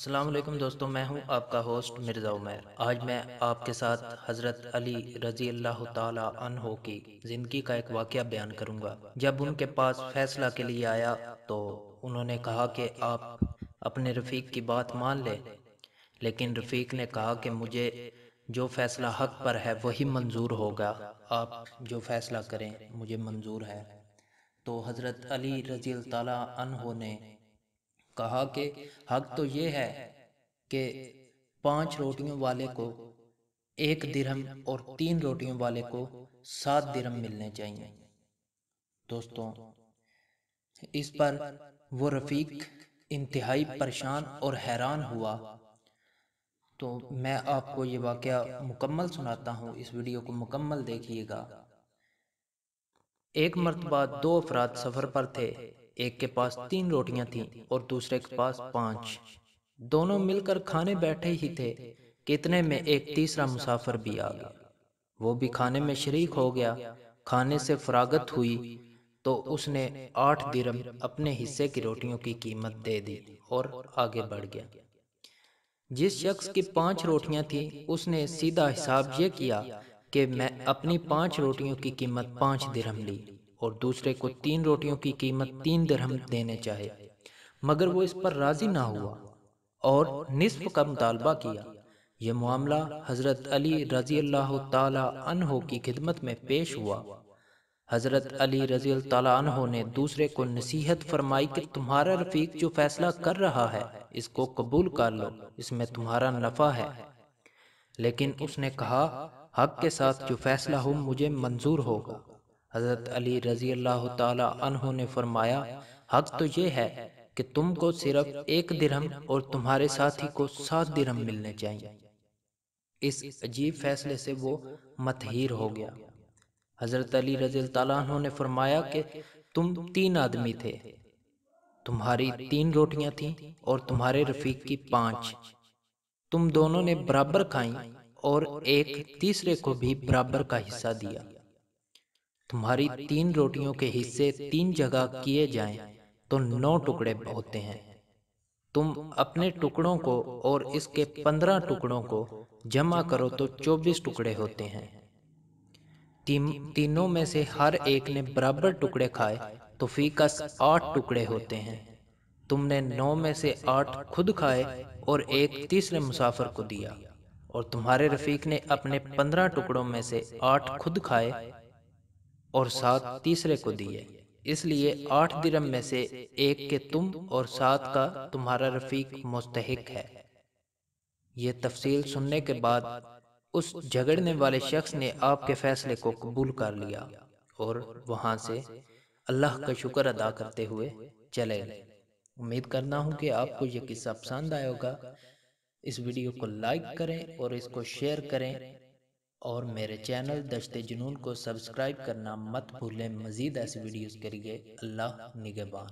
السلام علیکم دوستوں، میں ہوں آپ کا ہوسٹ مرزا عمیر۔ آج میں آپ کے ساتھ حضرت علی رضی اللہ تعالی عنہ کی زندگی کا ایک واقعہ بیان کروں گا۔ جب ان کے پاس فیصلہ کے لیے آیا تو انہوں نے کہا کہ آپ اپنے رفیق کی بات مان لیں، لیکن رفیق نے کہا کہ مجھے جو فیصلہ حق پر ہے وہی منظور ہوگا، آپ جو فیصلہ کریں مجھے منظور ہے۔ تو حضرت علی رضی اللہ تعالی عنہ نے کہا کہ حق تو یہ ہے کہ 5 روٹیوں والے کو 1 درہم اور 3 روٹیوں والے کو 7 درہم ملنے چاہیے۔ دوستوں، اس پر وہ رفیق انتہائی پریشان اور حیران ہوا۔ تو میں آپ کو یہ واقعہ مکمل سناتا ہوں، اس ویڈیو کو مکمل دیکھیے گا۔ ایک مرتبہ 2 افراد سفر پر تھے، ایک کے پاس 3 روٹیاں تھیں اور دوسرے کے پاس 5۔ دونوں مل کر کھانے بیٹھے ہی تھے کہ اتنے میں ایک تیسرا مسافر بھی آ گیا۔ وہ بھی کھانے میں شریک ہو گیا۔ کھانے سے فراغت ہوئی تو اس نے 8 درہم اپنے حصے کی روٹیوں کی قیمت دے دی اور آگے بڑھ گیا۔ جس شخص کی 5 روٹیاں تھیں اس نے سیدھا حساب یہ کیا کہ میں اپنی 5 روٹیوں کی قیمت 5 درہم لی اور دوسرے کو 3 روٹیوں کی قیمت 3 درہم دینے چاہے، مگر وہ اس پر راضی نہ ہوا اور نصف کا مطالبہ کیا۔ یہ معاملہ حضرت علی رضی اللہ تعالی عنہ کی خدمت میں پیش ہوا۔ حضرت علی رضی اللہ تعالیٰ عنہ نے دوسرے کو نصیحت فرمائی کہ تمہارا رفیق جو فیصلہ کر رہا ہے اس کو قبول کر لو، اس میں تمہارا نفع ہے۔ لیکن اس نے کہا حق کے ساتھ جو فیصلہ ہو مجھے منظور ہوگا۔ حضرت علی رضی اللہ تعالیٰ عنہ نے فرمایا حق تو یہ ہے کہ تم کو صرف 1 درہم اور تمہارے ساتھی کو 7 درہم ملنے چاہیے۔ اس عجیب فیصلے سے وہ متحیر ہو گیا۔ حضرت علی رضی اللہ عنہ نے فرمایا کہ تم 3 آدمی تھے، تمہاری 3 روٹیاں تھیں اور تمہارے رفیق کی 5۔ تم دونوں نے برابر کھائیں اور ایک تیسرے کو بھی برابر کا حصہ دیا۔ تمہاری 3 روٹیوں کے حصے 3 جگہ کیے جائیں تو 9 ٹکڑے ہوتے ہیں۔ تم اپنے ٹکڑوں کو اور اس کے 15 ٹکڑوں کو جمع کرو تو 24 ٹکڑے ہوتے ہیں۔ تینوں میں سے ہر ایک نے برابر ٹکڑے کھائے تو فی کس 8 ٹکڑے ہوتے ہیں۔ تم نے 9 میں سے 8 خود کھائے اور ایک تیسرے مسافر کو دیا، اور تمہارے رفیق نے اپنے 15 ٹکڑوں میں سے 8 خود کھائے اور 7 تیسرے کو دیے۔ اس لیے 8 درہم میں سے ایک کے تم اور 7 کا تمہارا رفیق مستحق ہے۔ یہ تفصیل سننے کے بعد اس جھگڑنے والے شخص نے آپ کے فیصلے کو قبول کر لیا اور وہاں سے اللہ کا شکر ادا کرتے ہوئے چلے گئے۔ امید کرنا ہوں کہ آپ کو یہ قصہ پسند آئے ہوگا۔ اس ویڈیو کو لائک کریں اور اس کو شیئر کریں، اور میرے چینل دشت جنون کو سبسکرائب کرنا مت بھولیں۔ مزید ایسی ویڈیوز کے لیے اللہ نگہبان۔